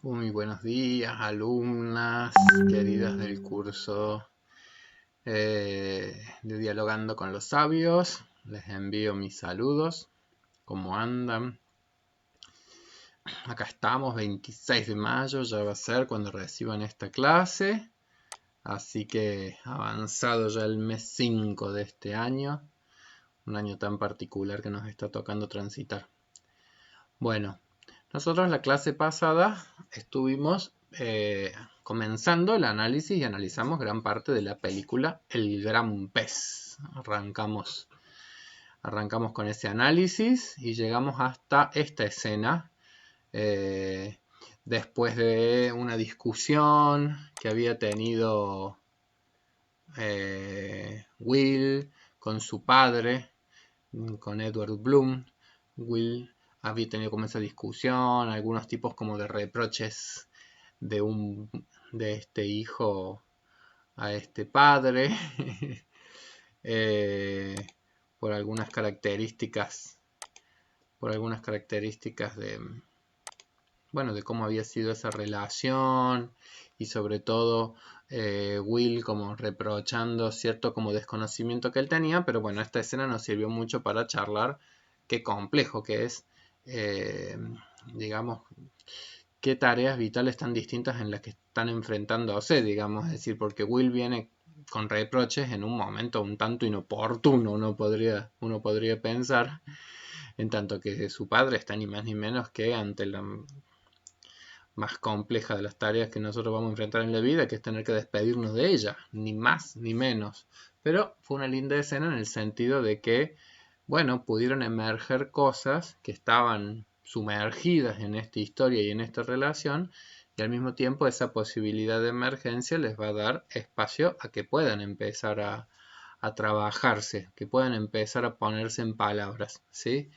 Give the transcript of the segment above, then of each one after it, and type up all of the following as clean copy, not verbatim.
Muy buenos días, alumnas queridas del curso de Dialogando con los Sabios. Les envío mis saludos. ¿Cómo andan? Acá estamos, 26 de mayo, ya va a ser cuando reciban esta clase. Así que avanzado ya el mes 5 de este año. Un año tan particular que nos está tocando transitar. Bueno, nosotros la clase pasada estuvimos comenzando el análisis y analizamos gran parte de la película El Gran Pez. Arrancamos con ese análisis y llegamos hasta esta escena. Después de una discusión que había tenido Will con su padre, con Edward Bloom. Will había tenido como esa discusión, algunos tipos como de reproches de este hijo a este padre, eh, por algunas características, de, bueno, de cómo había sido esa relación y sobre todo Will como reprochando cierto como desconocimiento que él tenía, pero bueno, esta escena nos sirvió mucho para charlar qué complejo que es, digamos, qué tareas vitales tan distintas en las que están enfrentándose, digamos, es decir, porque Will viene con reproches en un momento un tanto inoportuno, uno podría pensar, en tanto que su padre está ni más ni menos que ante la más compleja de las tareas que nosotros vamos a enfrentar en la vida, que es tener que despedirnos de ella, ni más ni menos. Pero fue una linda escena en el sentido de que, bueno, pudieron emerger cosas que estaban sumergidas en esta historia y en esta relación, y al mismo tiempo esa posibilidad de emergencia les va a dar espacio a que puedan empezar a trabajarse, que puedan empezar a ponerse en palabras, ¿sí?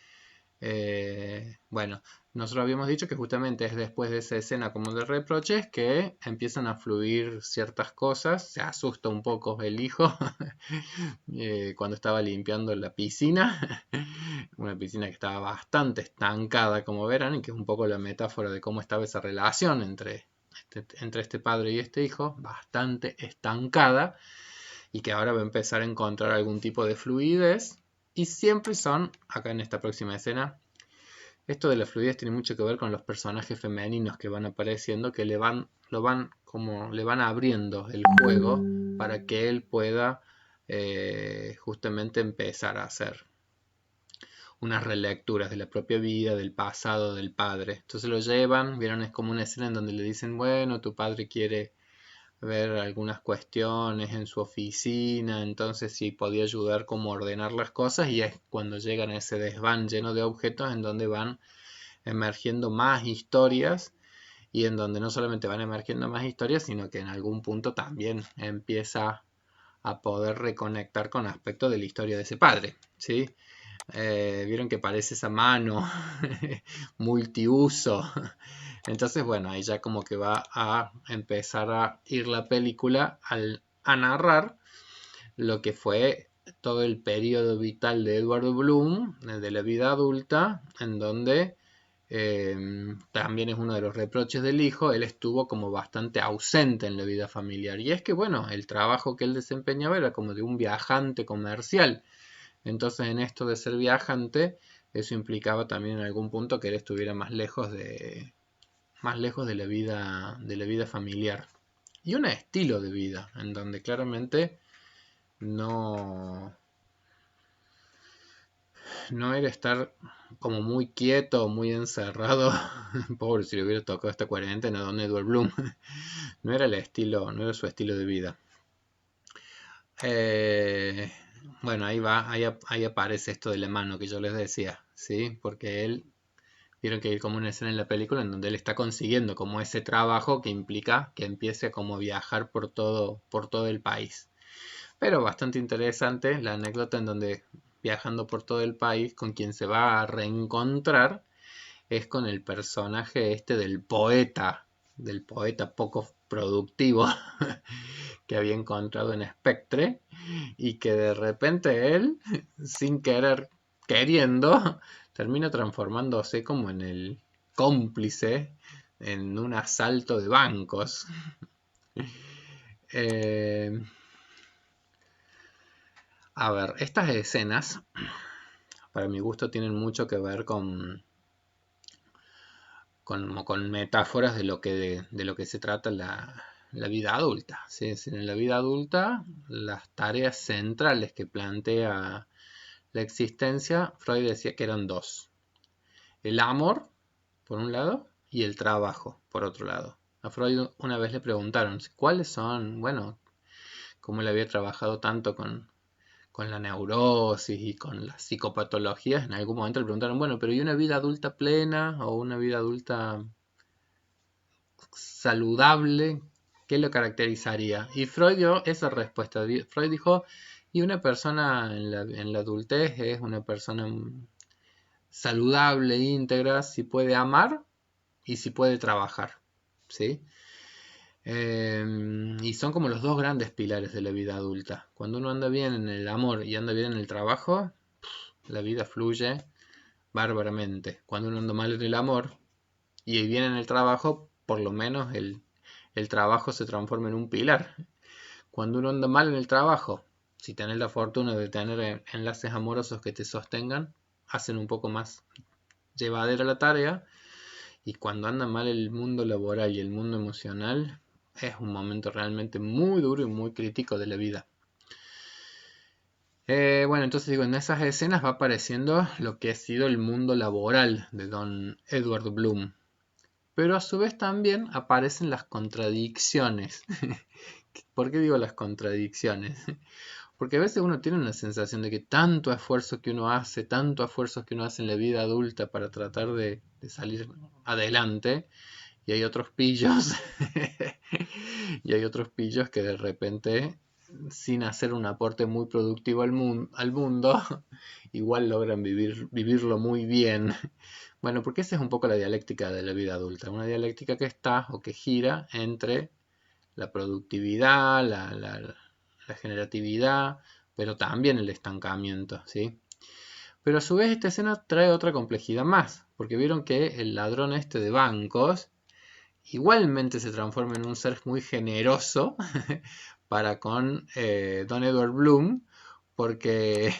Bueno, nosotros habíamos dicho que justamente es después de esa escena como de reproches que empiezan a fluir ciertas cosas. Se asusta un poco el hijo cuando estaba limpiando la piscina. Una piscina que estaba bastante estancada, como verán, y que es un poco la metáfora de cómo estaba esa relación entre este padre y este hijo, bastante estancada, y que ahora va a empezar a encontrar algún tipo de fluidez. Y siempre son, acá en esta próxima escena, esto de la fluidez tiene mucho que ver con los personajes femeninos que van apareciendo, que le van abriendo el juego para que él pueda justamente empezar a hacer unas relecturas de la propia vida, del pasado del padre. Entonces lo llevan, vieron, es como una escena en donde le dicen, bueno, tu padre quiere ver algunas cuestiones en su oficina, entonces sí podía ayudar como a ordenar las cosas, y es cuando llegan a ese desván lleno de objetos en donde van emergiendo más historias, y en donde no solamente van emergiendo más historias, sino que en algún punto también empieza a poder reconectar con aspectos de la historia de ese padre, ¿sí? Vieron que parece esa mano multiuso. Entonces, bueno, ahí ya como que va a empezar a ir la película a narrar lo que fue todo el periodo vital de Edward Bloom, de la vida adulta, en donde también es uno de los reproches del hijo, él estuvo como bastante ausente en la vida familiar. Y es que, bueno, el trabajo que él desempeñaba era como de un viajante comercial. Entonces, en esto de ser viajante, eso implicaba también en algún punto que él estuviera más lejos de la vida familiar. Y un estilo de vida, en donde claramente no, no era estar como muy quieto, muy encerrado. Pobre, si le hubiera tocado esta cuarentena, don Edward Bloom. No era el estilo, no era su estilo de vida. Eh, bueno, ahí aparece esto de la mano que yo les decía, ¿sí? Porque vieron que hay como una escena en la película en donde él está consiguiendo como ese trabajo que implica que empiece como a viajar por todo el país. Pero bastante interesante la anécdota en donde, viajando por todo el país, con quien se va a reencontrar es con el personaje este del poeta poco productivo que había encontrado en Spectre, y que de repente él, sin querer, queriendo, termina transformándose como en el cómplice en un asalto de bancos. Eh, a ver, estas escenas, para mi gusto, tienen mucho que ver con metáforas de lo que se trata la vida adulta. ¿Sí? Es decir, en la vida adulta, las tareas centrales que plantea la existencia, Freud decía que eran dos. El amor, por un lado, y el trabajo, por otro lado. A Freud una vez le preguntaron cuáles son, bueno, como él había trabajado tanto con la neurosis y con las psicopatologías, en algún momento le preguntaron, bueno, pero ¿y una vida adulta plena o una vida adulta saludable? ¿Qué lo caracterizaría? Y Freud dio esa respuesta. Freud dijo, y una persona en la adultez es una persona saludable, íntegra, si puede amar y si puede trabajar. ¿Sí? Y son como los dos grandes pilares de la vida adulta. Cuando uno anda bien en el amor y anda bien en el trabajo, la vida fluye bárbaramente. Cuando uno anda mal en el amor y bien en el trabajo, por lo menos el trabajo se transforma en un pilar. Cuando uno anda mal en el trabajo, si tenés la fortuna de tener enlaces amorosos que te sostengan, hacen un poco más llevadera la tarea. Y cuando anda mal el mundo laboral y el mundo emocional, es un momento realmente muy duro y muy crítico de la vida. Bueno, entonces digo, en esas escenas va apareciendo lo que ha sido el mundo laboral de Don Edward Bloom. Pero a su vez también aparecen las contradicciones. ¿Por qué digo las contradicciones? Porque a veces uno tiene una sensación de que tanto esfuerzo que uno hace, tanto esfuerzo que uno hace en la vida adulta para tratar de salir adelante, y hay otros pillos, y hay otros pillos que de repente, sin hacer un aporte muy productivo al mundo, igual logran vivirlo muy bien. Bueno, porque esa es un poco la dialéctica de la vida adulta, una dialéctica que está o que gira entre la productividad, la generatividad, pero también el estancamiento, ¿sí? Pero a su vez esta escena trae otra complejidad más, porque vieron que el ladrón este de bancos igualmente se transforma en un ser muy generoso para con Don Edward Bloom, porque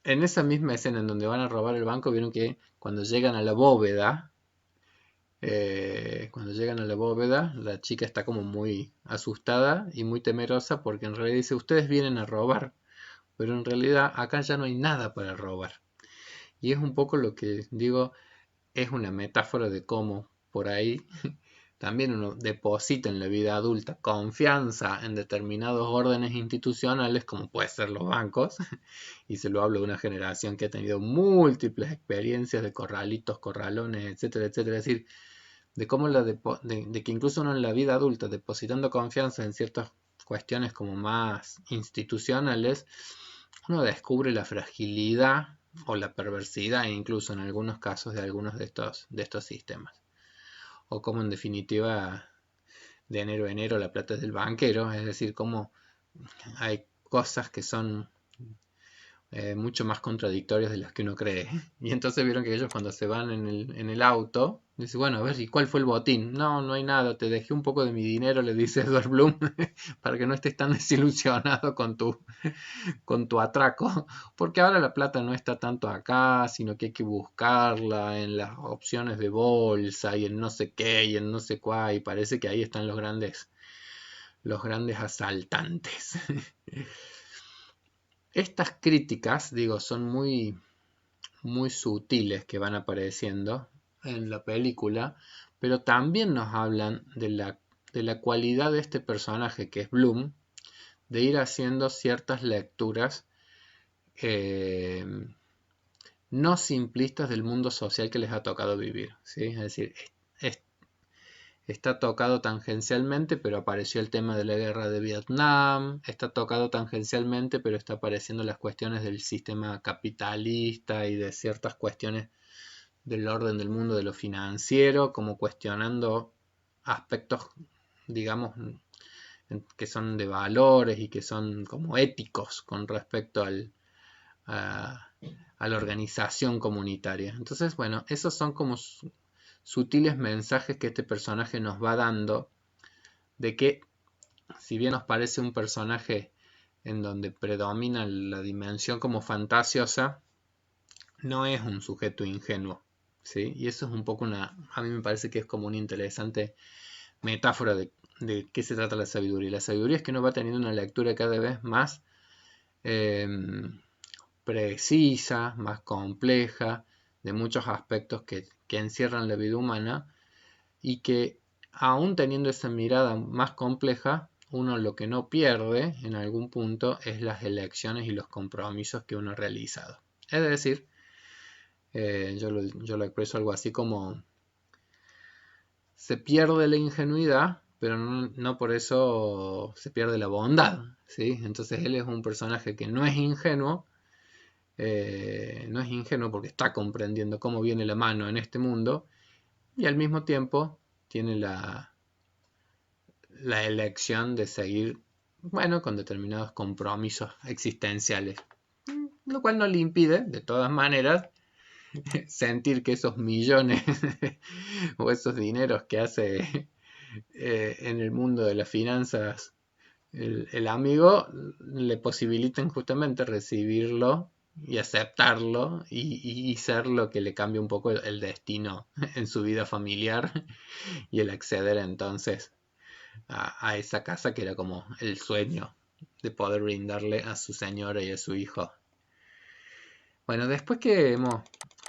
en esa misma escena en donde van a robar el banco, vieron que cuando llegan a la bóveda, la chica está como muy asustada y muy temerosa porque en realidad dice, ustedes vienen a robar, pero en realidad acá ya no hay nada para robar. Y es un poco lo que digo, es una metáfora de cómo por ahí también uno deposita en la vida adulta confianza en determinados órdenes institucionales, como puede ser los bancos, y se lo hablo de una generación que ha tenido múltiples experiencias de corralitos, corralones, etcétera, etcétera. Es decir, de cómo de que incluso uno en la vida adulta, depositando confianza en ciertas cuestiones como más institucionales, uno descubre la fragilidad o la perversidad, incluso en algunos casos, de algunos de estos sistemas. O como en definitiva, de enero a enero la plata es del banquero, es decir, como hay cosas que son mucho más contradictorias de las que uno cree. Y entonces vieron que ellos cuando se van en el auto, dice, bueno, a ver, ¿y cuál fue el botín? No, no hay nada, te dejé un poco de mi dinero, le dice Edward Bloom, para que no estés tan desilusionado con tu atraco, porque ahora la plata no está tanto acá, sino que hay que buscarla en las opciones de bolsa y en no sé qué y en no sé cuál, y parece que ahí están los grandes asaltantes. Estas críticas, digo, son muy, muy sutiles que van apareciendo en la película, pero también nos hablan de la cualidad de este personaje que es Bloom, de ir haciendo ciertas lecturas eh, no simplistas del mundo social que les ha tocado vivir, ¿sí? Es decir, está tocado tangencialmente, pero apareció el tema de la guerra de Vietnam, está tocado tangencialmente, pero está apareciendo las cuestiones del sistema capitalista y de ciertas cuestiones del orden del mundo de lo financiero, como cuestionando aspectos, digamos, que son de valores y que son como éticos con respecto a, a la organización comunitaria. Entonces, bueno, esos son como sutiles mensajes que este personaje nos va dando de que, si bien nos parece un personaje en donde predomina la dimensión como fantasiosa, no es un sujeto ingenuo, ¿sí? Y eso es un poco a mí me parece que es como una interesante metáfora de qué se trata la sabiduría. La sabiduría es que uno va teniendo una lectura cada vez más eh, precisa, más compleja, de muchos aspectos que encierran la vida humana, y que aún teniendo esa mirada más compleja, uno lo que no pierde en algún punto es las elecciones y los compromisos que uno ha realizado. Es decir, yo lo expreso algo así como: se pierde la ingenuidad, pero no por eso se pierde la bondad, ¿sí? Entonces él es un personaje que no es ingenuo, porque está comprendiendo cómo viene la mano en este mundo, y al mismo tiempo tiene la elección de seguir, bueno, con determinados compromisos existenciales, lo cual no le impide, de todas maneras, sentir que esos millones o esos dineros que hace en el mundo de las finanzas el amigo, le posibilitan justamente recibirlo y aceptarlo y ser lo que le cambia un poco el destino en su vida familiar, y el acceder entonces a esa casa que era como el sueño de poder brindarle a su señora y a su hijo. Bueno, después que hemos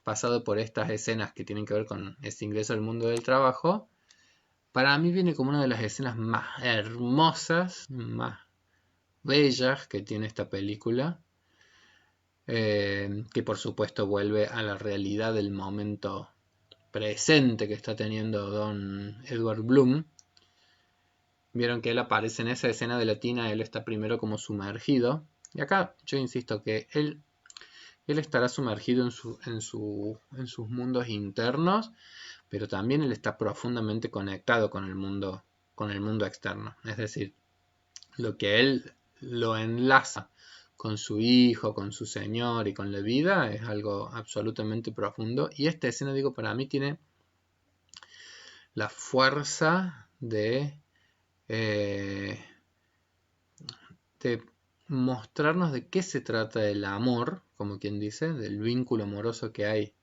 pasado por estas escenas que tienen que ver con este ingreso al mundo del trabajo, para mí viene como una de las escenas más hermosas, más bellas que tiene esta película, que por supuesto vuelve a la realidad del momento presente que está teniendo Don Edward Bloom. Vieron que él aparece en esa escena de la tina, él está primero como sumergido, y acá yo insisto que él estará sumergido en sus mundos internos, pero también él está profundamente conectado con el mundo externo. Es decir, lo que él lo enlaza con su hijo, con su señor y con la vida es algo absolutamente profundo. Y esta escena, digo, para mí tiene la fuerza eh, de mostrarnos de qué se trata el amor, como quien dice, del vínculo amoroso que hay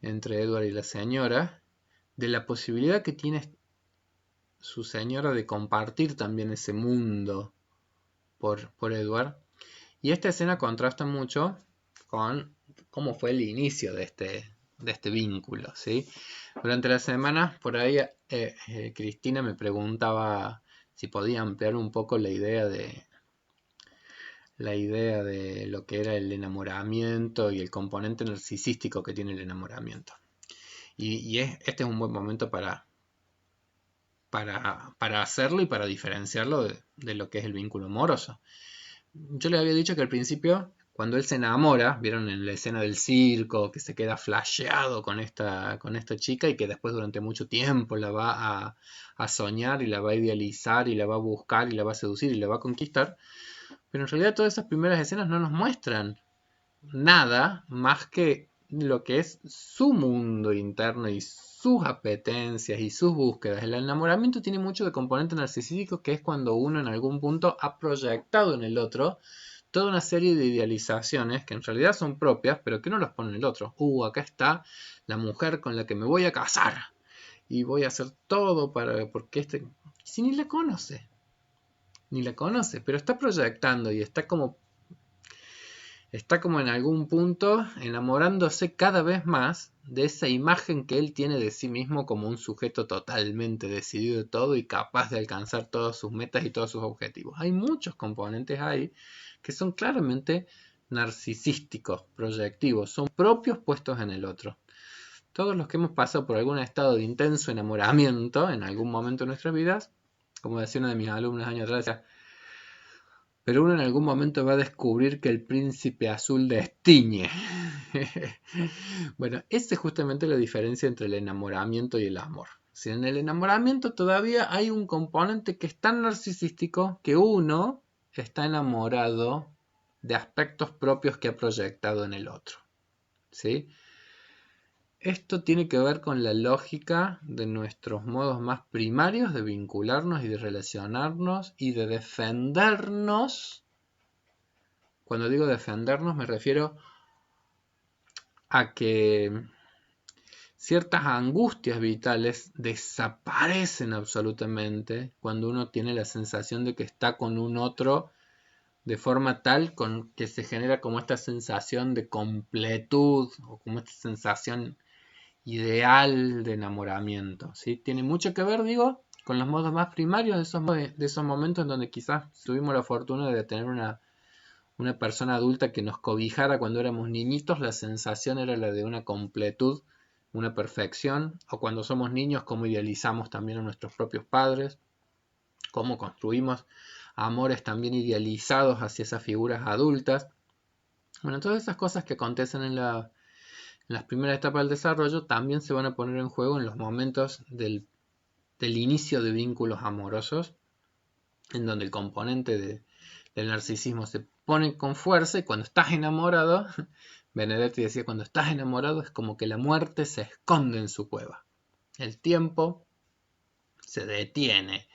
entre Edward y la señora, de la posibilidad que tiene su señora de compartir también ese mundo por Edward. Y esta escena contrasta mucho con cómo fue el inicio de este vínculo, ¿sí? Durante la semana, por ahí, Cristina me preguntaba si podía ampliar un poco la idea de lo que era el enamoramiento y el componente narcisístico que tiene el enamoramiento. Y este es un buen momento para hacerlo y para diferenciarlo de lo que es el vínculo amoroso. Yo le había dicho que al principio, cuando él se enamora, vieron en la escena del circo, que se queda flasheado con esta chica, y que después durante mucho tiempo la va a soñar y la va a idealizar y la va a buscar y la va a seducir y la va a conquistar. Pero en realidad todas esas primeras escenas no nos muestran nada más que lo que es su mundo interno y sus apetencias y sus búsquedas. El enamoramiento tiene mucho de componente narcisístico, que es cuando uno en algún punto ha proyectado en el otro toda una serie de idealizaciones que en realidad son propias, pero que no las pone en el otro. Acá está la mujer con la que me voy a casar y voy a hacer todo porque si ni la conoce, pero está proyectando y está como en algún punto enamorándose cada vez más de esa imagen que él tiene de sí mismo como un sujeto totalmente decidido de todo y capaz de alcanzar todas sus metas y todos sus objetivos. Hay muchos componentes ahí que son claramente narcisísticos, proyectivos, son propios puestos en el otro. Todos los que hemos pasado por algún estado de intenso enamoramiento en algún momento de nuestras vidas, como decía una de mis alumnas años atrás, decía: pero uno en algún momento va a descubrir que el príncipe azul destiñe. Bueno, esa es justamente la diferencia entre el enamoramiento y el amor. Si en el enamoramiento todavía hay un componente que es tan narcisístico que uno está enamorado de aspectos propios que ha proyectado en el otro, ¿sí? Esto tiene que ver con la lógica de nuestros modos más primarios de vincularnos y de relacionarnos y de defendernos. Cuando digo defendernos me refiero a que ciertas angustias vitales desaparecen absolutamente cuando uno tiene la sensación de que está con un otro de forma tal con que se genera como esta sensación de completud o como esta sensación ideal de enamoramiento, ¿sí? Tiene mucho que ver, digo, con los modos más primarios de esos momentos en donde quizás tuvimos la fortuna de tener una persona adulta que nos cobijara cuando éramos niñitos. La sensación era la de una completud, una perfección, o cuando somos niños, cómo idealizamos también a nuestros propios padres, cómo construimos amores también idealizados hacia esas figuras adultas. Bueno, todas esas cosas que acontecen en las primeras etapas del desarrollo también se van a poner en juego en los momentos del inicio de vínculos amorosos, en donde el componente del narcisismo se pone con fuerza, y cuando estás enamorado, Benedetti decía, cuando estás enamorado es como que la muerte se esconde en su cueva. El tiempo se detiene.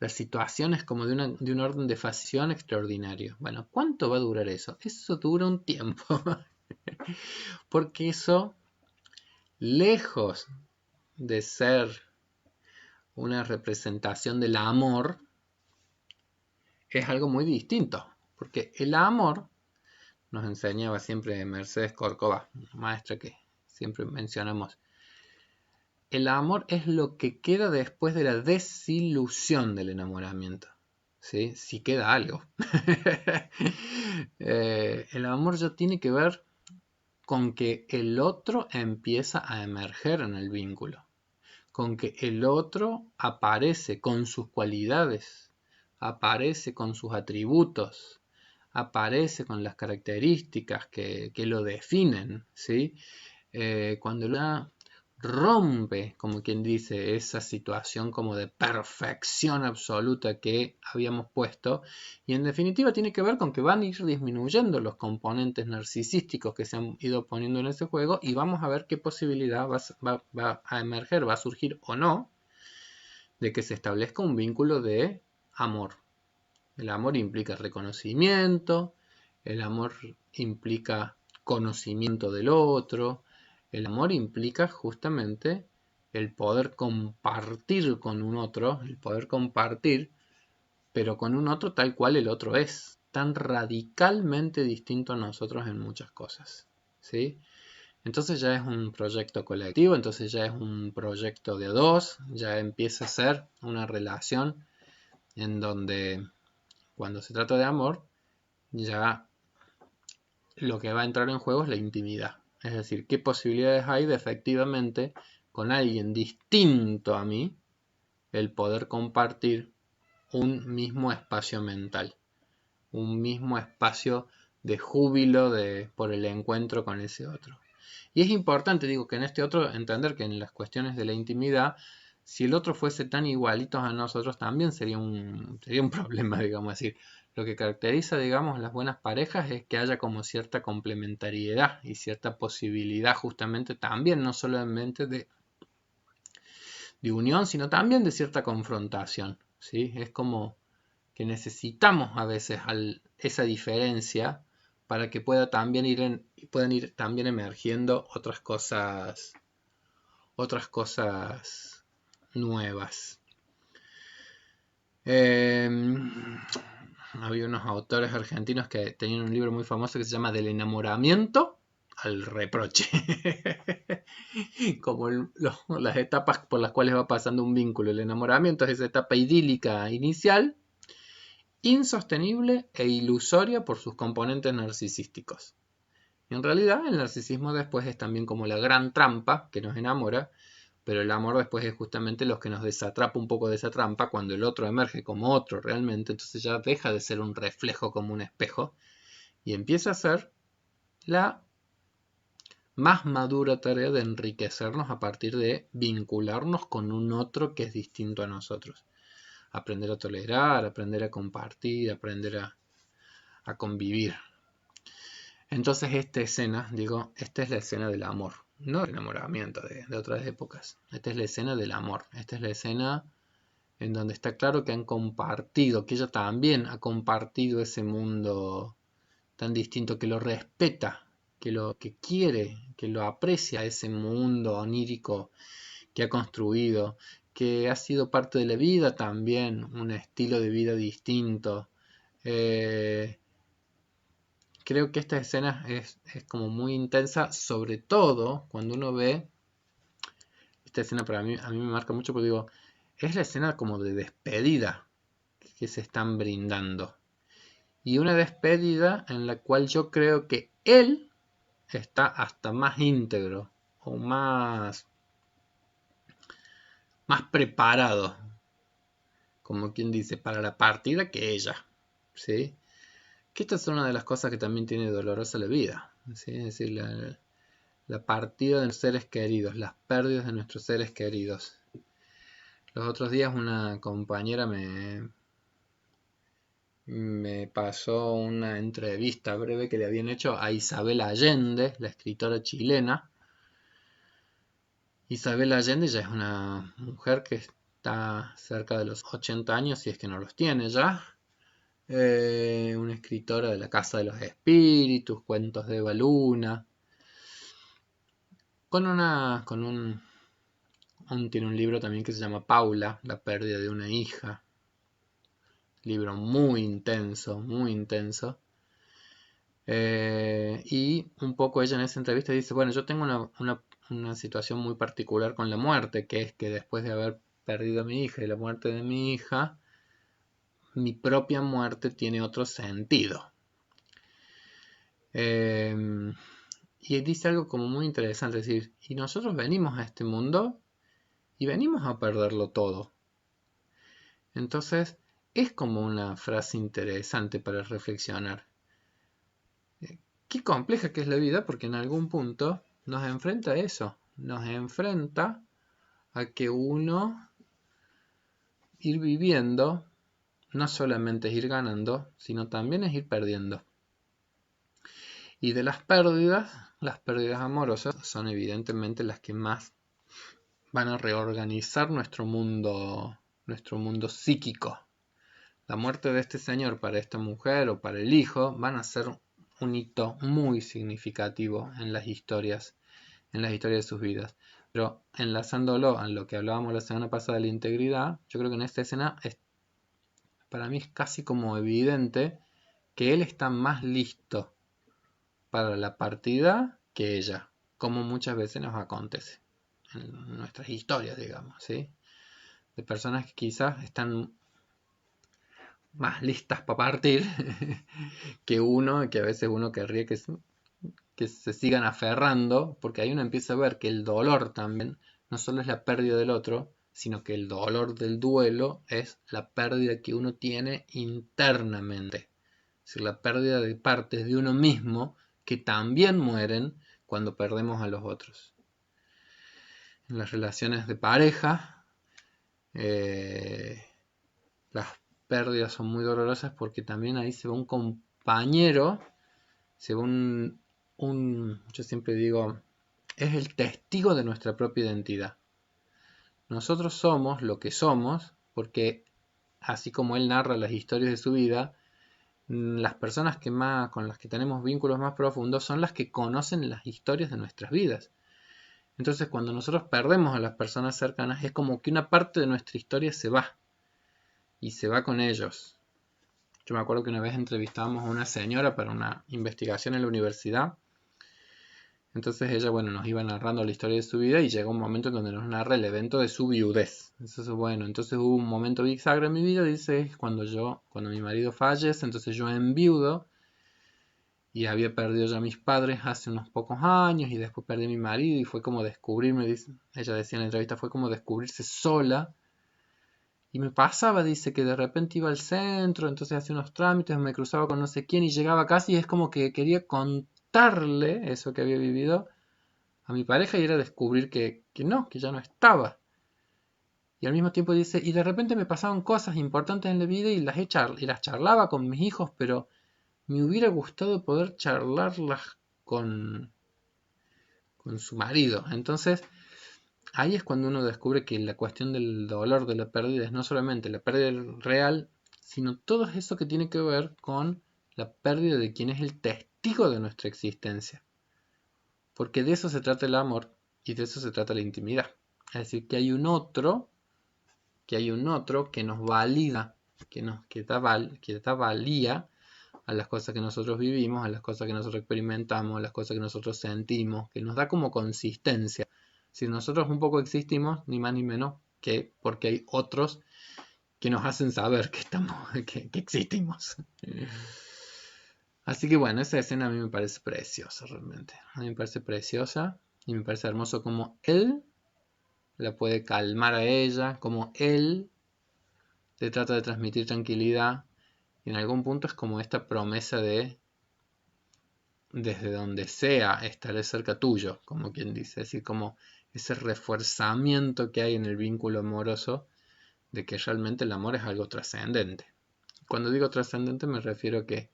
La situación es como de un orden de fashion extraordinario. Bueno, ¿cuánto va a durar eso? Eso dura un tiempo. Porque eso, lejos de ser una representación del amor, es algo muy distinto. Porque el amor, nos enseñaba siempre Mercedes Córcova, maestra que siempre mencionamos, el amor es lo que queda después de la desilusión del enamoramiento. ¿Sí? Si queda algo. El amor ya tiene que ver con que el otro empieza a emerger en el vínculo, con que el otro aparece con sus cualidades, aparece con sus atributos, aparece con las características que lo definen, ¿sí? Cuando la rompe, como quien dice, esa situación como de perfección absoluta que habíamos puesto, y en definitiva tiene que ver con que van a ir disminuyendo los componentes narcisísticos que se han ido poniendo en ese juego, y vamos a ver qué posibilidad va a emerger, va a surgir o no, de que se establezca un vínculo de amor. El amor implica reconocimiento, el amor implica conocimiento del otro, el amor implica justamente el poder compartir con un otro, el poder compartir, pero con un otro tal cual el otro es, tan radicalmente distinto a nosotros en muchas cosas, ¿sí? Entonces ya es un proyecto colectivo, entonces ya es un proyecto de dos, ya empieza a ser una relación en donde cuando se trata de amor, ya lo que va a entrar en juego es la intimidad. Es decir, qué posibilidades hay de efectivamente con alguien distinto a mí el poder compartir un mismo espacio mental, un mismo espacio de júbilo por el encuentro con ese otro. Y es importante, digo, que en este otro entender que en las cuestiones de la intimidad, si el otro fuese tan igualitos a nosotros, también sería un problema, digamos así. Lo que caracteriza, digamos, las buenas parejas es que haya como cierta complementariedad y cierta posibilidad justamente también, no solamente de unión, sino también de cierta confrontación, ¿sí? Es como que necesitamos a veces esa diferencia para que puedan ir también emergiendo otras cosas nuevas. Había unos autores argentinos que tenían un libro muy famoso que se llama Del enamoramiento al reproche. Como las etapas por las cuales va pasando un vínculo. El enamoramiento es esa etapa idílica inicial, insostenible e ilusoria por sus componentes narcisísticos. Y en realidad el narcisismo después es también como la gran trampa que nos enamora, pero el amor después es justamente lo que nos desatrapa un poco de esa trampa cuando el otro emerge como otro realmente, entonces ya deja de ser un reflejo como un espejo y empieza a ser la más madura tarea de enriquecernos a partir de vincularnos con un otro que es distinto a nosotros. Aprender a tolerar, aprender a compartir, aprender a convivir. Entonces esta escena, digo, esta es la escena del amor, no del enamoramiento de otras épocas. Esta es la escena del amor, esta es la escena en donde está claro que han compartido, que ella también ha compartido ese mundo tan distinto, que lo respeta, que quiere, que lo aprecia, ese mundo onírico que ha construido, que ha sido parte de la vida también, un estilo de vida distinto. Eh, Creo que esta escena es como muy intensa, sobre todo cuando uno ve, esta escena para mí, a mí me marca mucho porque digo, es la escena como de despedida que se están brindando. Y una despedida en la cual yo creo que él está hasta más íntegro o más preparado, como quien dice, para la partida que ella. ¿Sí? Que esta es una de las cosas que también tiene dolorosa la vida. ¿Sí? Es decir, la partida de los seres queridos, las pérdidas de nuestros seres queridos. Los otros días una compañera me pasó una entrevista breve que le habían hecho a Isabel Allende, la escritora chilena. Isabel Allende ya es una mujer que está cerca de los 80 años, si es que no los tiene ya. Una escritora de la Casa de los Espíritus, cuentos de Eva Luna. Tiene un libro también que se llama Paula, la pérdida de una hija. Libro muy intenso, muy intenso. Y un poco ella en esa entrevista dice, bueno, yo tengo una situación muy particular con la muerte, que es que después de haber perdido a mi hija y la muerte de mi hija, mi propia muerte tiene otro sentido. Y dice algo como muy interesante, es decir, y nosotros venimos a este mundo y venimos a perderlo todo. Entonces, es como una frase interesante para reflexionar. Qué compleja que es la vida, porque en algún punto nos enfrenta a eso, nos enfrenta a que uno ir viviendo no solamente es ir ganando, sino también es ir perdiendo. Y de las pérdidas amorosas son evidentemente las que más van a reorganizar nuestro mundo psíquico. La muerte de este señor para esta mujer o para el hijo van a ser un hito muy significativo en las historias de sus vidas. Pero enlazándolo a lo que hablábamos la semana pasada de la integridad, yo creo que en esta escena para mí es casi como evidente que él está más listo para la partida que ella, como muchas veces nos acontece en nuestras historias, digamos, ¿sí? De personas que quizás están más listas para partir que a veces uno querría que se sigan aferrando, porque ahí uno empieza a ver que el dolor también no solo es la pérdida del otro, sino que el dolor del duelo es la pérdida que uno tiene internamente. Es decir, la pérdida de partes de uno mismo que también mueren cuando perdemos a los otros. En las relaciones de pareja, las pérdidas son muy dolorosas porque también ahí se va un compañero, se va yo siempre digo, es el testigo de nuestra propia identidad. Nosotros somos lo que somos porque, así como él narra las historias de su vida, las personas con las que tenemos vínculos más profundos son las que conocen las historias de nuestras vidas. Entonces, cuando nosotros perdemos a las personas cercanas, es como que una parte de nuestra historia se va y se va con ellos. Yo me acuerdo que una vez entrevistábamos a una señora para una investigación en la universidad. Entonces ella, bueno, nos iba narrando la historia de su vida y llegó un momento en donde nos narra el evento de su viudez. Entonces hubo un momento bisagra en mi vida, dice, cuando mi marido fallece, entonces yo enviudo y había perdido ya a mis padres hace unos pocos años y después perdí a mi marido y fue como descubrirme, ella decía en la entrevista, fue como descubrirse sola. Y me pasaba, dice, que de repente iba al centro, entonces hacía unos trámites, me cruzaba con no sé quién y llegaba casi y es como que quería contarle eso que había vivido a mi pareja y era descubrir que ya no estaba. Y al mismo tiempo dice, y de repente me pasaban cosas importantes en la vida y las charlaba con mis hijos, pero me hubiera gustado poder charlarlas con su marido. Entonces, ahí es cuando uno descubre que la cuestión del dolor de la pérdida es no solamente la pérdida real, sino todo eso que tiene que ver con la pérdida de quien es el testigo de nuestra existencia. Porque de eso se trata el amor y de eso se trata la intimidad. Es decir, que hay un otro que nos valida, que da valía a las cosas que nosotros vivimos, a las cosas que nosotros experimentamos, a las cosas que nosotros sentimos, que nos da como consistencia. Si nosotros un poco existimos, ni más ni menos que porque hay otros que nos hacen saber que existimos. Así que bueno, esa escena a mí me parece preciosa realmente. A mí me parece preciosa y me parece hermoso como él la puede calmar a ella, como él le trata de transmitir tranquilidad. Y en algún punto es como esta promesa de desde donde sea estaré cerca tuyo, como quien dice, es decir, como ese refuerzamiento que hay en el vínculo amoroso de que realmente el amor es algo trascendente. Cuando digo trascendente me refiero a que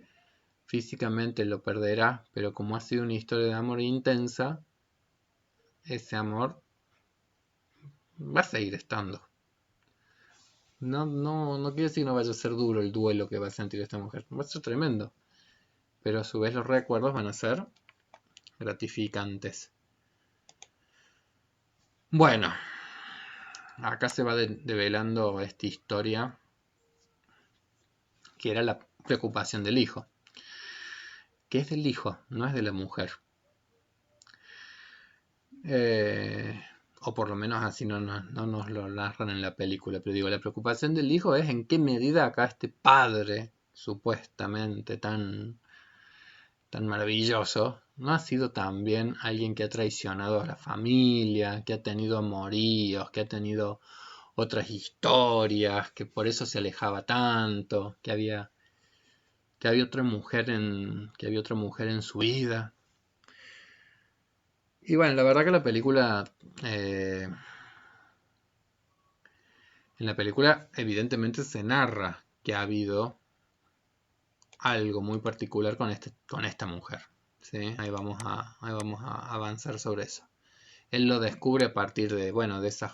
físicamente lo perderá, pero como ha sido una historia de amor intensa, ese amor va a seguir estando. No quiere decir que no vaya a ser duro el duelo que va a sentir esta mujer, va a ser tremendo, pero a su vez los recuerdos van a ser gratificantes. Bueno, acá se va develando esta historia que era la preocupación del hijo, que es del hijo, no es de la mujer. O por lo menos así no nos lo narran en la película, pero digo, la preocupación del hijo es en qué medida acá este padre, supuestamente tan maravilloso, no ha sido también alguien que ha traicionado a la familia, que ha tenido amoríos, que ha tenido otras historias, que por eso se alejaba tanto, que había otra mujer en su vida. Y bueno, la verdad que en la película evidentemente se narra que ha habido algo muy particular con esta mujer. ¿Sí? Ahí vamos a avanzar sobre eso. Él lo descubre a partir de, bueno, de esos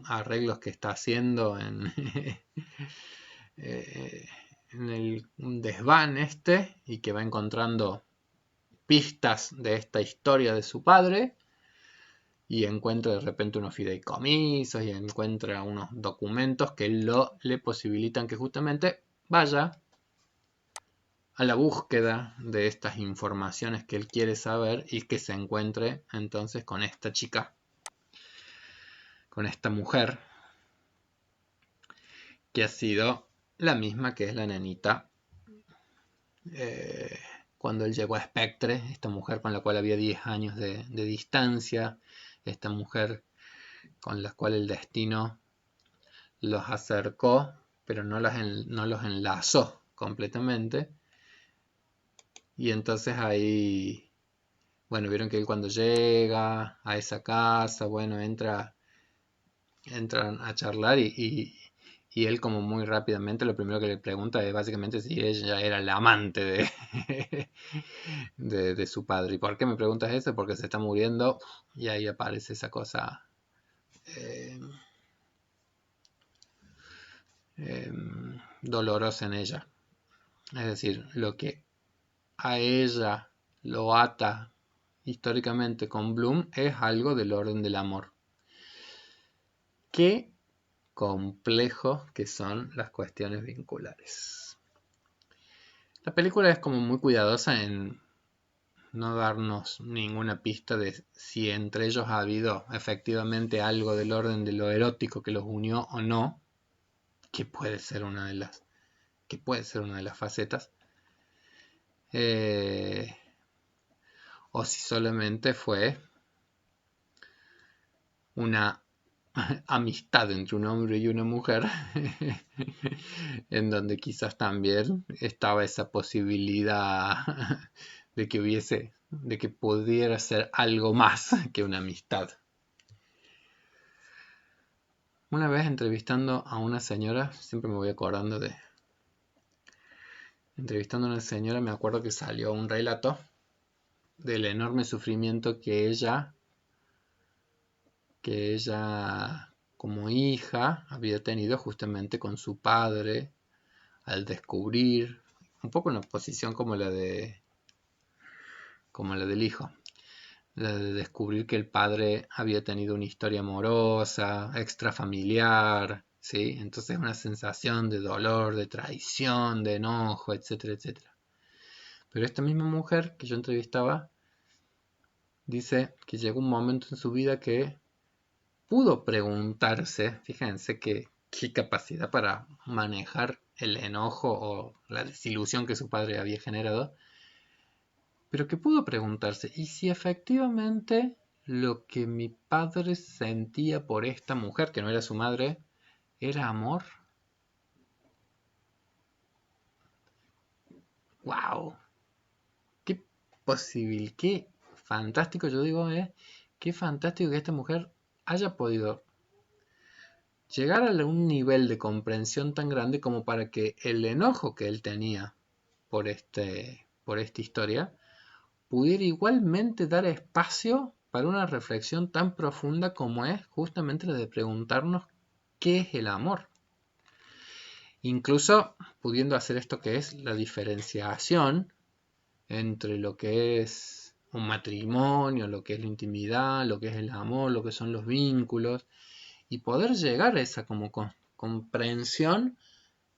arreglos que está haciendo en, en el desván y que va encontrando pistas de esta historia de su padre y encuentra de repente unos fideicomisos y encuentra unos documentos que le posibilitan que justamente vaya a la búsqueda de estas informaciones que él quiere saber y que se encuentre entonces con esta chica, con esta mujer, que ha sido la misma que es la nenita cuando él llegó a Spectre, esta mujer con la cual había 10 años de distancia, esta mujer con la cual el destino los acercó, pero no los enlazó completamente. Y entonces ahí, bueno, vieron que él cuando llega a esa casa, bueno, entran a charlar y él como muy rápidamente lo primero que le pregunta es básicamente si ella era la amante de su padre. ¿Y por qué me preguntas eso? Porque se está muriendo y ahí aparece esa cosa eh, dolorosa en ella. Es decir, lo que a ella lo ata históricamente con Bloom es algo del orden del amor. Qué complejo que son las cuestiones vinculares. La película es como muy cuidadosa en no darnos ninguna pista de si entre ellos ha habido efectivamente algo del orden de lo erótico que los unió o no, que puede ser una de las facetas, o si solamente fue una amistad entre un hombre y una mujer en donde quizás también estaba esa posibilidad de que pudiera ser algo más que una amistad. Una vez entrevistando a una señora, siempre me voy acordando entrevistando a una señora, me acuerdo que salió un relato del enorme sufrimiento que ella como hija había tenido justamente con su padre al descubrir, un poco una posición como la del hijo, la de descubrir que el padre había tenido una historia amorosa, extrafamiliar, ¿sí? Entonces una sensación de dolor, de traición, de enojo, etcétera, etcétera. Pero esta misma mujer que yo entrevistaba dice que llegó un momento en su vida que pudo preguntarse, fíjense qué capacidad para manejar el enojo o la desilusión que su padre había generado, pero que pudo preguntarse, ¿y si efectivamente lo que mi padre sentía por esta mujer, que no era su madre, era amor? ¡Wow! ¡Qué posible! ¡Qué fantástico! Yo digo, qué fantástico que esta mujer haya podido llegar a un nivel de comprensión tan grande como para que el enojo que él tenía por esta historia pudiera igualmente dar espacio para una reflexión tan profunda como es justamente la de preguntarnos qué es el amor. Incluso pudiendo hacer esto que es la diferenciación entre lo que es un matrimonio, lo que es la intimidad, lo que es el amor, lo que son los vínculos, y poder llegar a esa como comprensión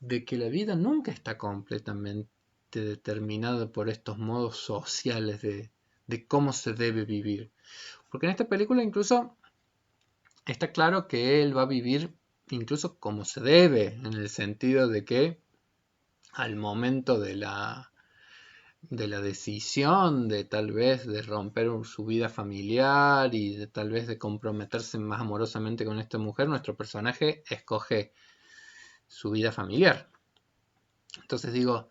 de que la vida nunca está completamente determinada por estos modos sociales de cómo se debe vivir. Porque en esta película incluso está claro que él va a vivir incluso como se debe, en el sentido de que al momento de la decisión de tal vez de romper su vida familiar y de tal vez de comprometerse más amorosamente con esta mujer, nuestro personaje escoge su vida familiar. Entonces digo,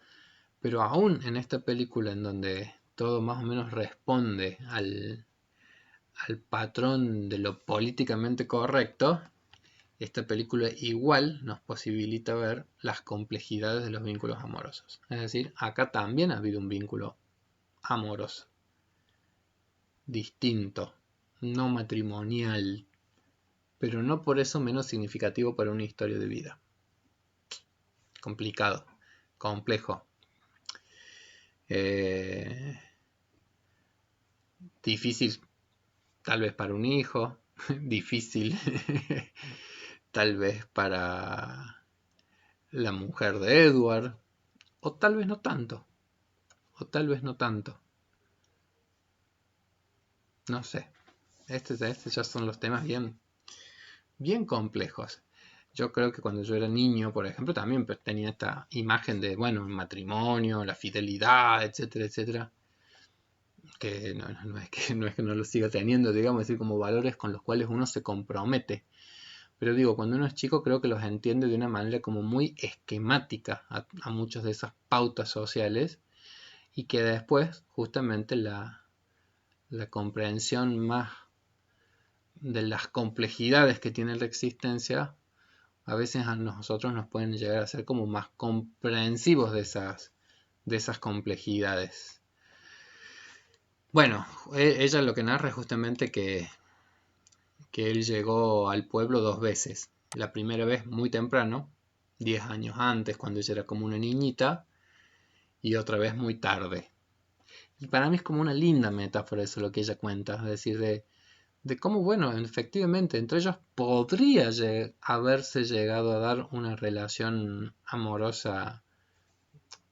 pero aún en esta película en donde todo más o menos responde al patrón de lo políticamente correcto, esta película igual nos posibilita ver las complejidades de los vínculos amorosos. Es decir, acá también ha habido un vínculo amoroso, distinto, no matrimonial, pero no por eso menos significativo para una historia de vida. Complicado, complejo. Difícil tal vez para un hijo, difícil tal vez para la mujer de Edward, o tal vez no tanto, o tal vez no tanto, no sé. Estos ya son los temas bien complejos. Yo creo que cuando yo era niño, por ejemplo, también tenía esta imagen de, bueno, el matrimonio, la fidelidad, etcétera, etcétera, que no es que no lo siga teniendo, digamos, es decir, como valores con los cuales uno se compromete. Pero digo, cuando uno es chico creo que los entiende de una manera como muy esquemática a muchas de esas pautas sociales y que después justamente la comprensión más de las complejidades que tiene la existencia a veces a nosotros nos pueden llegar a ser como más comprensivos de esas complejidades. Bueno, ella lo que narra es justamente que él llegó al pueblo 2 veces. La primera vez muy temprano, 10 años antes, cuando ella era como una niñita, y otra vez muy tarde. Y para mí es como una linda metáfora eso lo que ella cuenta, es decir, de cómo, bueno, efectivamente, entre ellos podría haberse llegado a dar una relación amorosa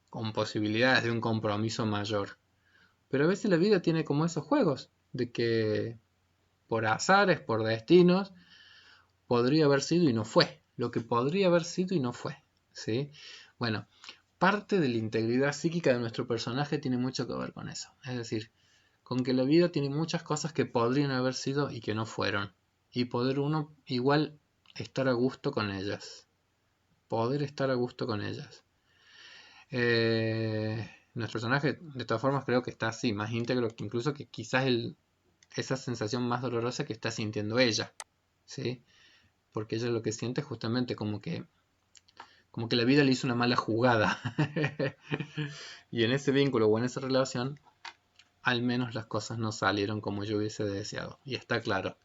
con posibilidades de un compromiso mayor. Pero a veces la vida tiene como esos juegos, de que por azares, por destinos, podría haber sido y no fue. Lo que podría haber sido y no fue. ¿Sí? Bueno, parte de la integridad psíquica de nuestro personaje tiene mucho que ver con eso. Es decir, con que la vida tiene muchas cosas que podrían haber sido y que no fueron. Y poder uno igual estar a gusto con ellas. Poder estar a gusto con ellas. Nuestro personaje, de todas formas, creo que está así, más íntegro que incluso que quizás esa sensación más dolorosa que está sintiendo ella. ¿Sí? Porque ella lo que siente es justamente como que como que la vida le hizo una mala jugada. Y en ese vínculo o en esa relación, al menos las cosas no salieron como yo hubiese deseado. Y está claro.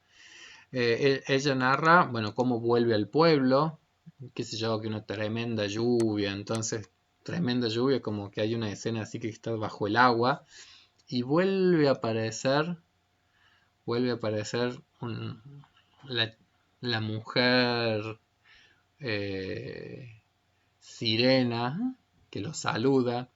Ella narra, bueno, cómo vuelve al pueblo, qué sé yo, que una tremenda lluvia, entonces, tremenda lluvia, como que hay una escena así que está bajo el agua, y vuelve a aparecer la, la mujer sirena que lo saluda.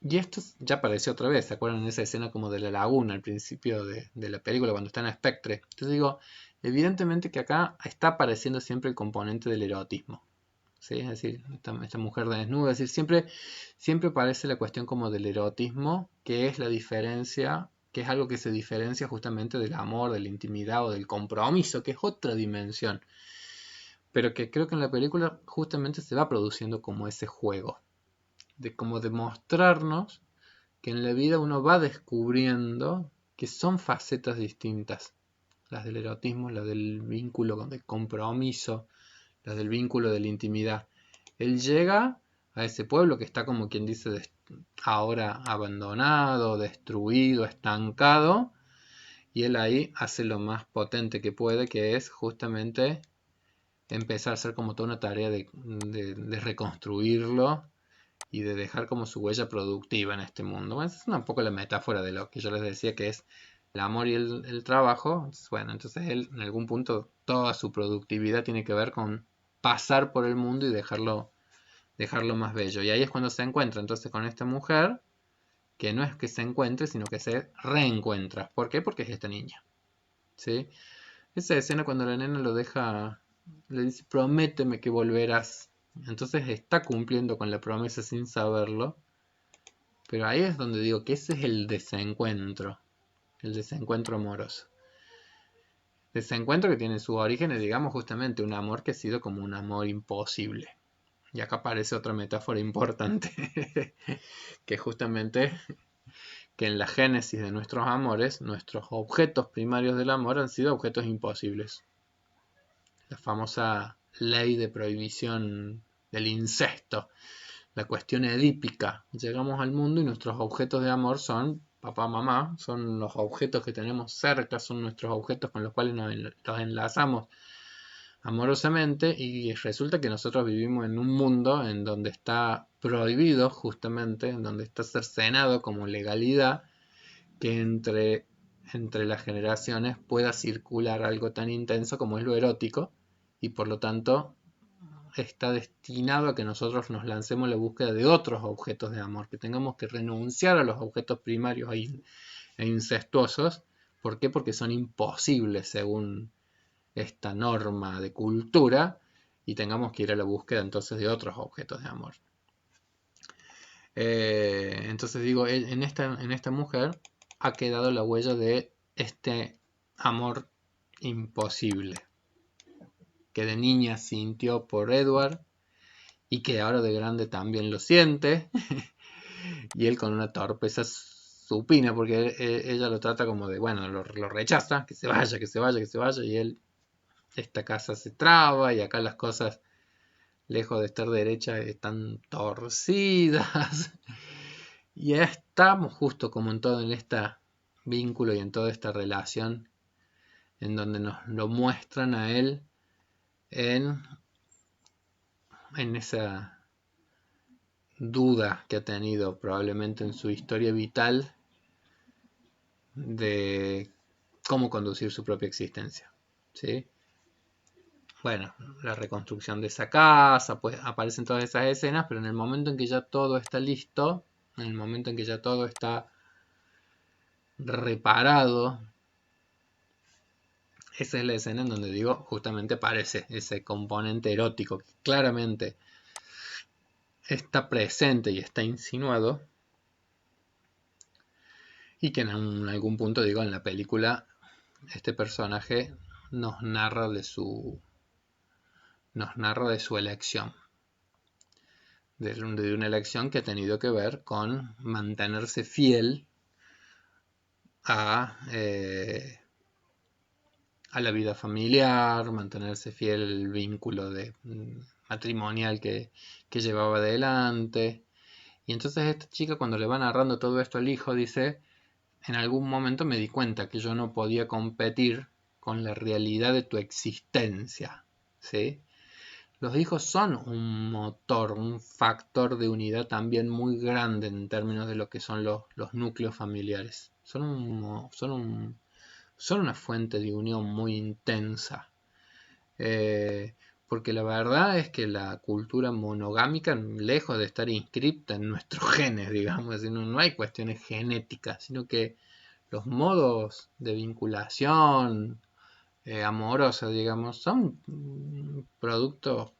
Y esto ya apareció otra vez, ¿se acuerdan de esa escena como de la laguna al principio de la película cuando está en Spectre? Entonces digo, evidentemente que acá está apareciendo siempre el componente del erotismo, ¿sí? Es decir, esta mujer desnuda, es decir, siempre aparece la cuestión como del erotismo, que es la diferencia, que es algo que se diferencia justamente del amor, de la intimidad o del compromiso, que es otra dimensión, pero que creo que en la película justamente se va produciendo como ese juego, de como demostrarnos que en la vida uno va descubriendo que son facetas distintas, las del erotismo, las del vínculo de compromiso, las del vínculo de la intimidad. Él llega a ese pueblo que está como quien dice ahora abandonado, destruido, estancado, y él ahí hace lo más potente que puede, que es justamente empezar a hacer como toda una tarea de reconstruirlo y de dejar como su huella productiva en este mundo. Bueno, es un poco la metáfora de lo que yo les decía que es el amor y el trabajo. Bueno, entonces él en algún punto toda su productividad tiene que ver con pasar por el mundo y dejarlo más bello. Y ahí es cuando se encuentra entonces con esta mujer, que no es que se encuentre, sino que se reencuentra. ¿Por qué? Porque es esta niña. ¿Sí? Esa escena cuando la nena lo deja, le dice, prométeme que volverás. Entonces está cumpliendo con la promesa sin saberlo. Pero ahí es donde digo que ese es el desencuentro amoroso. Desencuentro que tiene su origen, digamos, justamente un amor que ha sido como un amor imposible. Y acá aparece otra metáfora importante, que justamente que en la génesis de nuestros amores, nuestros objetos primarios del amor han sido objetos imposibles. La famosa ley de prohibición del incesto, la cuestión edípica. Llegamos al mundo y nuestros objetos de amor son papá, mamá, son los objetos que tenemos cerca, son nuestros objetos con los cuales nos enlazamos amorosamente y resulta que nosotros vivimos en un mundo en donde está prohibido justamente, en donde está cercenado como legalidad que entre las generaciones pueda circular algo tan intenso como es lo erótico y por lo tanto está destinado a que nosotros nos lancemos en la búsqueda de otros objetos de amor, que tengamos que renunciar a los objetos primarios e incestuosos. ¿Por qué? Porque son imposibles según esta norma de cultura y tengamos que ir a la búsqueda entonces de otros objetos de amor. Entonces digo, en esta mujer ha quedado la huella de este amor imposible que de niña sintió por Edward y que ahora de grande también lo siente y él con una torpeza supina porque ella lo trata como de, bueno, lo rechaza, que se vaya, que se vaya, que se vaya y él, esta casa se traba y acá las cosas lejos de estar derechas están torcidas y ya estamos justo como en todo en este vínculo y en toda esta relación en donde nos lo muestran a él en esa duda que ha tenido probablemente en su historia vital de cómo conducir su propia existencia. ¿Sí? Bueno, la reconstrucción de esa casa, pues aparecen todas esas escenas, pero en el momento en que ya todo está listo, en el momento en que ya todo está reparado, esa es la escena en donde digo, justamente aparece ese componente erótico que claramente está presente y está insinuado y que en algún punto, digo, en la película este personaje nos narra de su elección, de una elección que ha tenido que ver con mantenerse fiel a la vida familiar, mantenerse fiel al vínculo matrimonial que llevaba adelante. Y entonces esta chica, cuando le va narrando todo esto al hijo, dice, en algún momento me di cuenta que yo no podía competir con la realidad de tu existencia, ¿sí? Los hijos son un motor, un factor de unidad también muy grande en términos de lo que son los núcleos familiares. Son una fuente de unión muy intensa. Eh, Porque la verdad es que la cultura monogámica, lejos de estar inscripta en nuestros genes, digamos, no hay cuestiones genéticas, sino que los modos de vinculación amorosa, digamos, son productos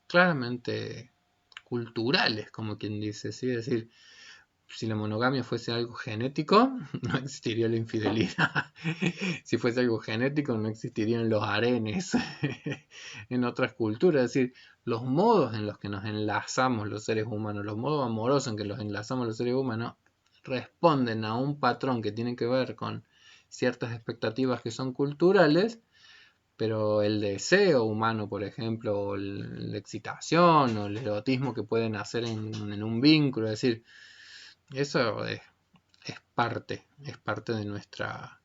claramente culturales, como quien dice, ¿sí? Es decir, si la monogamia fuese algo genético, no existiría la infidelidad. Si fuese algo genético, no existirían los harenes en otras culturas. Es decir, los modos en los que nos enlazamos los seres humanos, los modos amorosos en que los enlazamos los seres humanos, responden a un patrón que tiene que ver con ciertas expectativas que son culturales, pero el deseo humano, por ejemplo, o la excitación o el erotismo que pueden hacer en un vínculo, es decir, eso es parte es parte de nuestra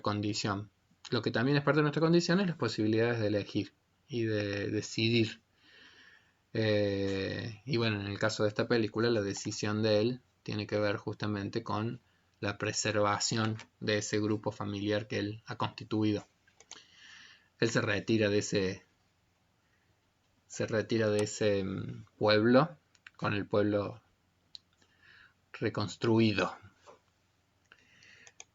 condición. Lo que también es parte de nuestra condición es las posibilidades de elegir y de decidir. Y bueno, en el caso de esta película, la decisión de él tiene que ver justamente con la preservación de ese grupo familiar que él ha constituido. Él se retira de ese pueblo con el pueblo reconstruido.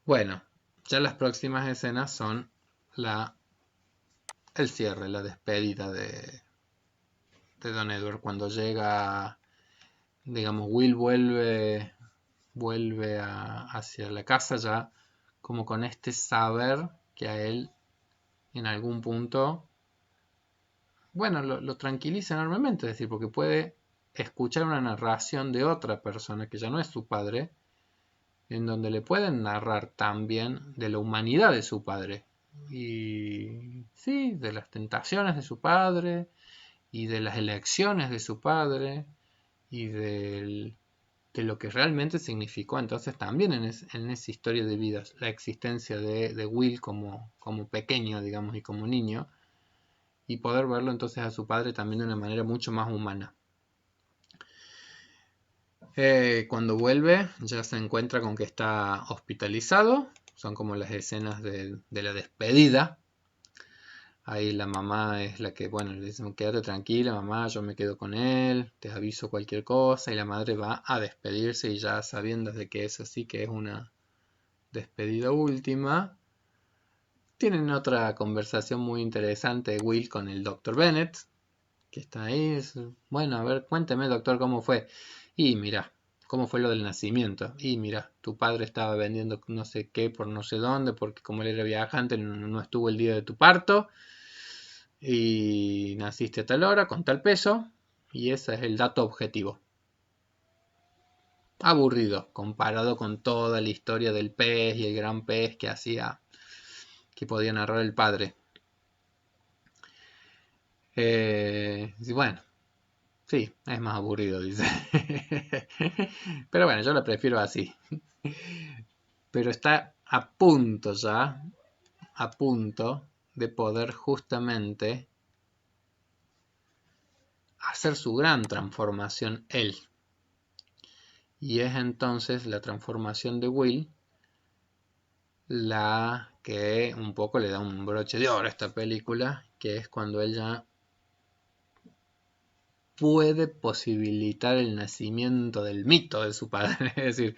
Bueno, ya las próximas escenas son el cierre, la despedida de Don Edward. Cuando llega, digamos, Will vuelve hacia la casa ya como con este saber que a él en algún punto, bueno, lo tranquiliza enormemente, es decir, porque puede escuchar una narración de otra persona que ya no es su padre, en donde le pueden narrar también de la humanidad de su padre. Y sí, de las tentaciones de su padre, y de las elecciones de su padre, y de lo que realmente significó entonces también en esa historia de vida, la existencia de Will como pequeño, digamos, y como niño, y poder verlo entonces a su padre también de una manera mucho más humana. Cuando vuelve ya se encuentra con que está hospitalizado, son como las escenas de la despedida. Ahí la mamá es la que, bueno, le dicen, quédate tranquila mamá, yo me quedo con él, te aviso cualquier cosa, y la madre va a despedirse y ya sabiendo de que es así, que es una despedida última, tienen otra conversación muy interesante Will con el Dr. Bennett, que está ahí, bueno, a ver, cuénteme doctor cómo fue. Y mira, cómo fue lo del nacimiento. Y mira, tu padre estaba vendiendo no sé qué por no sé dónde, porque como él era viajante no estuvo el día de tu parto. Y naciste a tal hora, con tal peso. Y ese es el dato objetivo. Aburrido, comparado con toda la historia del pez y el gran pez que podía narrar el padre. Bueno, sí, es más aburrido, dice. Pero bueno, yo lo prefiero así. Pero está a punto ya, a punto de poder justamente hacer su gran transformación él. Y es entonces la transformación de Will la que un poco le da un broche de oro a esta película, que es cuando él ya puede posibilitar el nacimiento del mito de su padre. Es decir,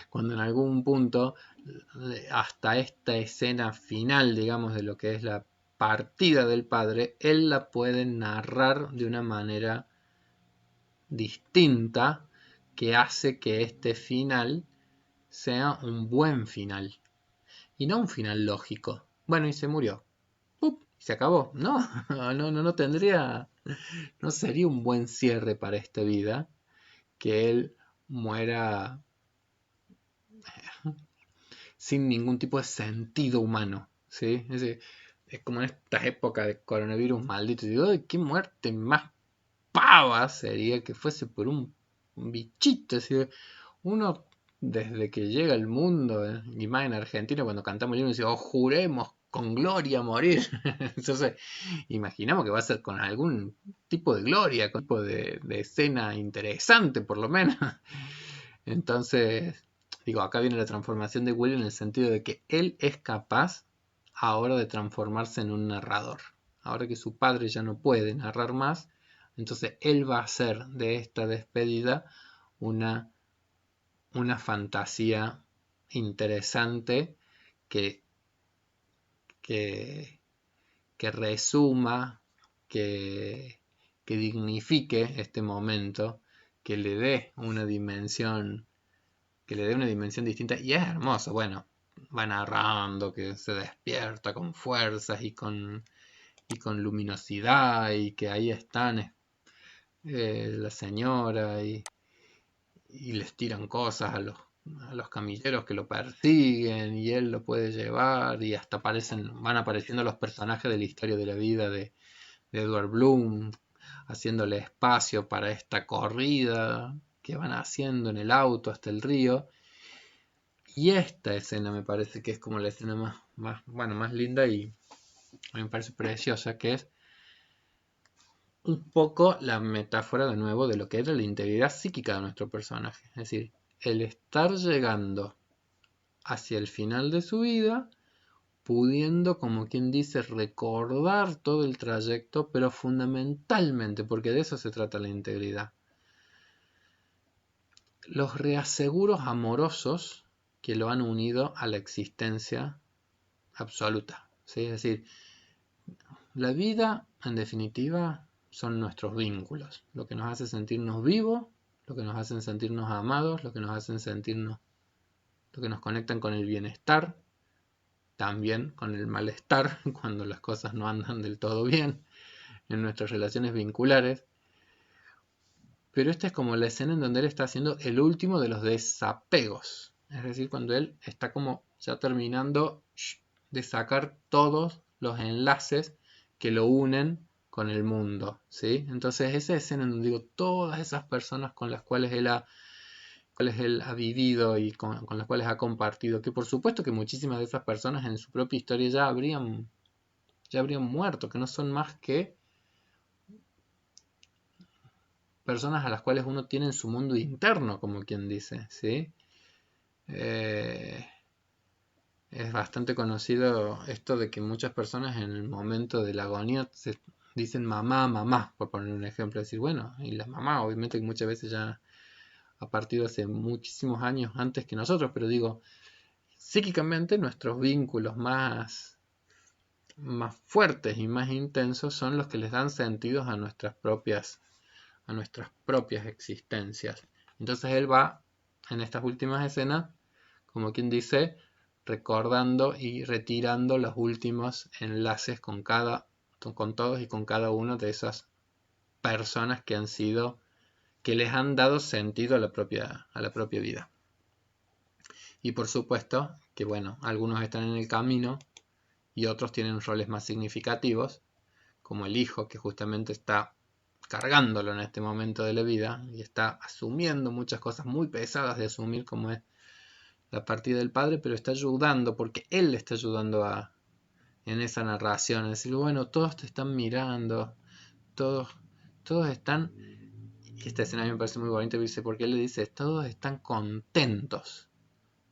cuando en algún punto, hasta esta escena final, digamos, de lo que es la partida del padre, él la puede narrar de una manera distinta que hace que este final sea un buen final y no un final lógico. Bueno, y se murió. ¡Pup! Se acabó. No, no tendría, no sería un buen cierre para esta vida que él muera sin ningún tipo de sentido humano, ¿sí? es como en estas épocas de coronavirus maldito. Digo, "Ay, qué muerte más pava sería que fuese por un bichito". Así, uno, desde que llega al mundo, y más en Argentina, cuando cantamos el himno, dice, "Oh, juremos con gloria morir". Entonces, imaginamos que va a ser con algún tipo de gloria, con tipo de escena interesante, por lo menos. Entonces, digo, acá viene la transformación de Will en el sentido de que él es capaz ahora de transformarse en un narrador. Ahora que su padre ya no puede narrar más, entonces él va a hacer de esta despedida una, una fantasía interesante que, que, que resuma, que, que dignifique este momento, que le dé una dimensión, que le dé una dimensión distinta. Y es hermoso. Bueno, va narrando que se despierta con fuerzas y con luminosidad, y que ahí están, la señora, y les tiran cosas a los camilleros que lo persiguen, y él lo puede llevar, y hasta van apareciendo los personajes de la historia de la vida de Edward Bloom, haciéndole espacio para esta corrida que van haciendo en el auto hasta el río. Y esta escena me parece que es como la escena bueno, más linda, y a mí me parece preciosa, que es un poco la metáfora de nuevo de lo que era la integridad psíquica de nuestro personaje. Es decir, el estar llegando hacia el final de su vida, pudiendo, como quien dice, recordar todo el trayecto, pero fundamentalmente, porque de eso se trata la integridad, los reaseguros amorosos que lo han unido a la existencia absoluta. ¿Sí? Es decir, la vida, en definitiva, son nuestros vínculos, lo que nos hace sentirnos vivos, lo que nos hacen sentirnos amados, lo que nos hacen sentirnos, lo que nos conectan con el bienestar, también con el malestar, cuando las cosas no andan del todo bien en nuestras relaciones vinculares. Pero esta es como la escena en donde él está haciendo el último de los desapegos. Es decir, cuando él está como ya terminando de sacar todos los enlaces que lo unen con el mundo, ¿sí? Entonces esa escena en donde digo, todas esas personas con las cuales él ha vivido y con las cuales ha compartido, que por supuesto que muchísimas de esas personas en su propia historia ya habrían muerto, que no son más que personas a las cuales uno tiene en su mundo interno, como quien dice, ¿sí? Eh, es bastante conocido esto de que muchas personas en el momento de la agonía se dicen mamá, mamá, por poner un ejemplo. Decir, bueno, y la mamá obviamente que muchas veces ya ha partido hace muchísimos años antes que nosotros, pero digo, psíquicamente nuestros vínculos más fuertes y más intensos son los que les dan sentidos a nuestras propias existencias. Entonces él va en estas últimas escenas, como quien dice, recordando y retirando los últimos enlaces con todos y con cada uno de esas personas que les han dado sentido a la propia vida. Y por supuesto que, bueno, algunos están en el camino y otros tienen roles más significativos, como el hijo, que justamente está cargándolo en este momento de la vida y está asumiendo muchas cosas muy pesadas de asumir, como es la partida del padre, pero está ayudando porque él le está ayudando en esa narración, es decir, bueno, todos te están mirando, todos, todos están, y esta escena a mí me parece muy bonita, dice, porque él le dice, todos están contentos,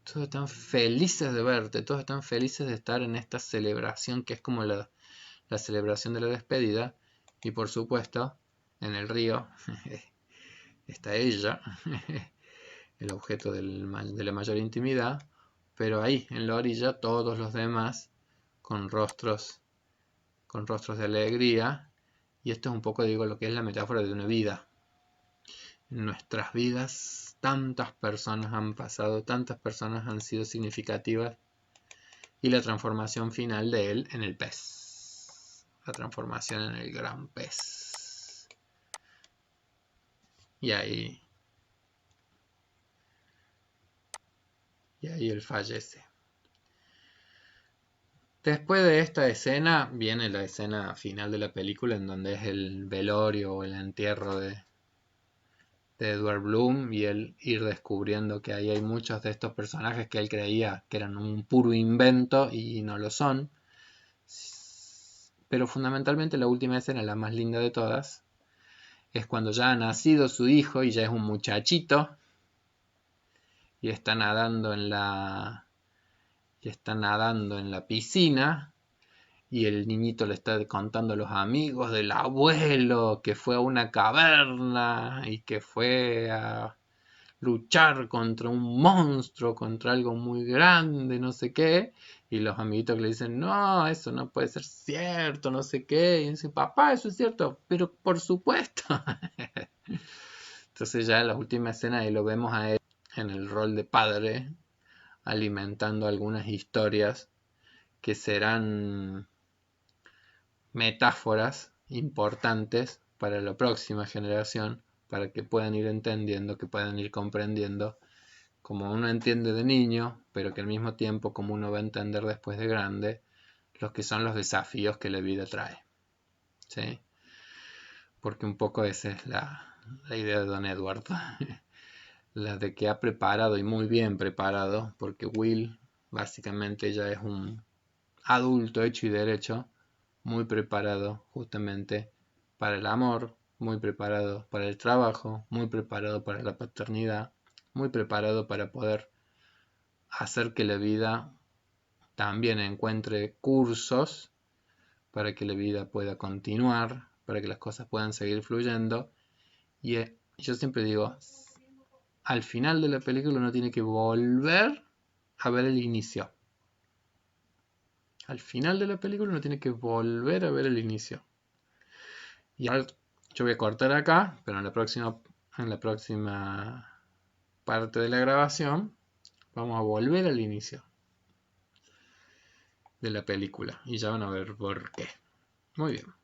todos están felices de verte, todos están felices de estar en esta celebración que es como la celebración de la despedida. Y por supuesto, en el río está ella, el objeto de la mayor intimidad, pero ahí, en la orilla, todos los demás con rostros de alegría. Y esto es un poco, digo, lo que es la metáfora de una vida. En nuestras vidas, tantas personas han pasado, tantas personas han sido significativas, y la transformación final de él en el pez. La transformación en el gran pez. Y ahí él fallece. Después de esta escena viene la escena final de la película en donde es el velorio o el entierro de Edward Bloom y él ir descubriendo que ahí hay muchos de estos personajes que él creía que eran un puro invento y no lo son. Pero fundamentalmente la última escena, la más linda de todas, es cuando ya ha nacido su hijo y ya es un muchachito y está nadando en la piscina y el niñito le está contando a los amigos del abuelo que fue a una caverna y que fue a luchar contra un monstruo, contra algo muy grande, no sé qué, y los amiguitos que le dicen, no, eso no puede ser cierto, no sé qué, y dice, papá, eso es cierto, pero por supuesto. Entonces ya en la última escena ahí lo vemos a él en el rol de padre, alimentando algunas historias que serán metáforas importantes para la próxima generación, para que puedan ir entendiendo, que puedan ir comprendiendo, como uno entiende de niño, pero que al mismo tiempo como uno va a entender después de grande, los que son los desafíos que la vida trae. ¿Sí? Porque un poco esa es la idea de Don Edward. La de que ha preparado y muy bien preparado, porque Will básicamente ya es un adulto hecho y derecho, muy preparado justamente para el amor, muy preparado para el trabajo, muy preparado para la paternidad, muy preparado para poder hacer que la vida también encuentre cursos para que la vida pueda continuar, para que las cosas puedan seguir fluyendo. Y yo siempre digo, al final de la película uno tiene que volver a ver el inicio. Al final de la película uno tiene que volver a ver el inicio. Y ahora yo voy a cortar acá, pero en la próxima parte de la grabación vamos a volver al inicio de la película. Y ya van a ver por qué. Muy bien.